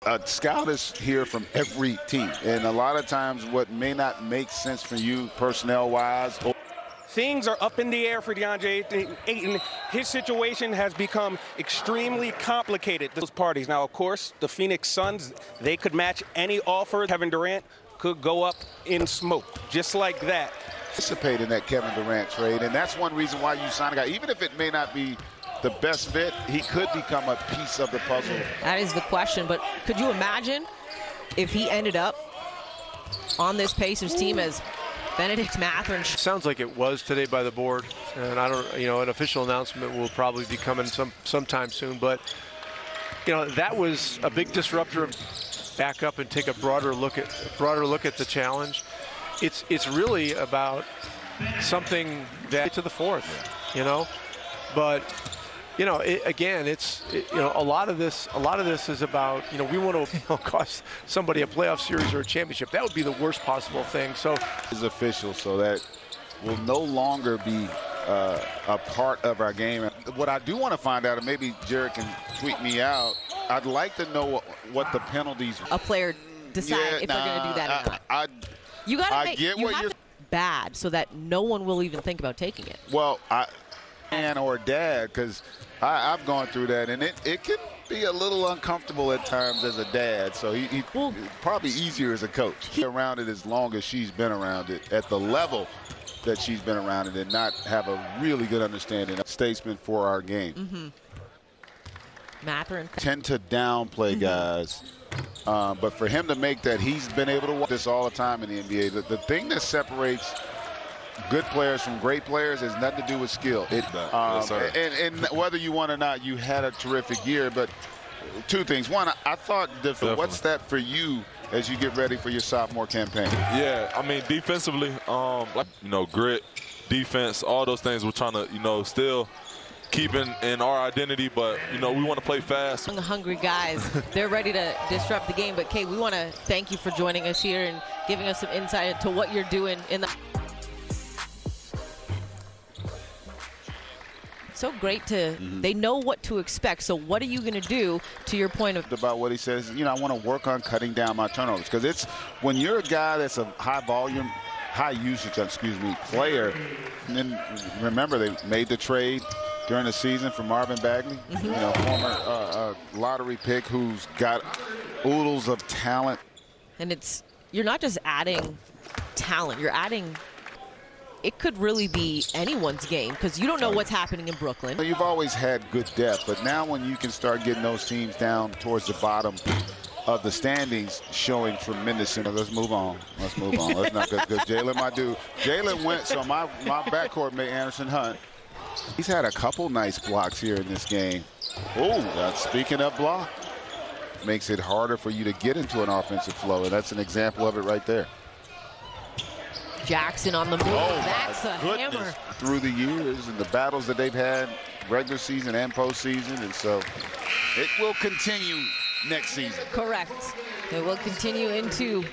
a scout is here from every team, and a lot of times what may not make sense for you personnel-wise. Things are up in the air for DeAndre Ayton. His situation has become extremely complicated. Those parties. Now, of course, the Phoenix Suns, they could match any offer. Kevin Durant could go up in smoke, just like that. Participate in that Kevin Durant trade, and that's one reason why you sign a guy. Even if it may not be the best fit, he could become a piece of the puzzle. That is the question, but could you imagine if he ended up on this Pacers team as Bennedict Mathurin? Sounds like it was today by the board, and I don't, an official announcement will probably be coming sometime soon, but, that was a big disruptor. Back up and take a broader look at the challenge. It's really about something that to the fourth, but again, a lot of this is about, we want to cost somebody a playoff series or a championship. That would be the worst possible thing. So is official, so that will no longer be a part of our game. What I do want to find out, and maybe Jared can tweet me out, I'd like to know what the penalties. A player decide if they're going to do that or not. You got to make it bad so that no one will even think about taking it. Well, or dad, because I've gone through that, and it can be a little uncomfortable at times as a dad. So he probably easier as a coach. He's around it as long as she's been around it at the level that she's been around it, and not have a really good understanding of statesman for our game. Mathurin tend to downplay guys, but for him to make that, he's been able to watch this all the time in the NBA. The thing that separates good players from great players has nothing to do with skill. Yes, and whether you won or not, you had a terrific year. But two things. One, I thought, what's that for you as you get ready for your sophomore campaign? Yeah, I mean, defensively, grit, defense, all those things we're trying to, still keeping in our identity, but we want to play fast. The hungry guys, they're ready to disrupt the game. But Kate, we want to thank you for joining us here and giving us some insight into what you're doing in the. So great to, they know what to expect. So what are you going to do, to your point of about what he says, I want to work on cutting down my turnovers, because it's when you're a guy that's a high volume, high usage, player, and then remember they made the trade during the season for Marvin Bagley, former lottery pick who's got oodles of talent. And you're not just adding talent, you're adding, it could really be anyone's game, because you don't know what's happening in Brooklyn. You've always had good depth, but now when you can start getting those teams down towards the bottom of the standings, showing tremendous. Let's move on. Let's not get good. Jalen, my dude. Jalen went, so my backcourt mate, Anderson Hunt. He's had a couple nice blocks here in this game. Oh, speaking of block, makes it harder for you to get into an offensive flow, and that's an example of it right there. Jackson on the move. That's a hammer. Through the years and the battles that they've had, regular season and postseason, and so it will continue next season. Correct. It will continue into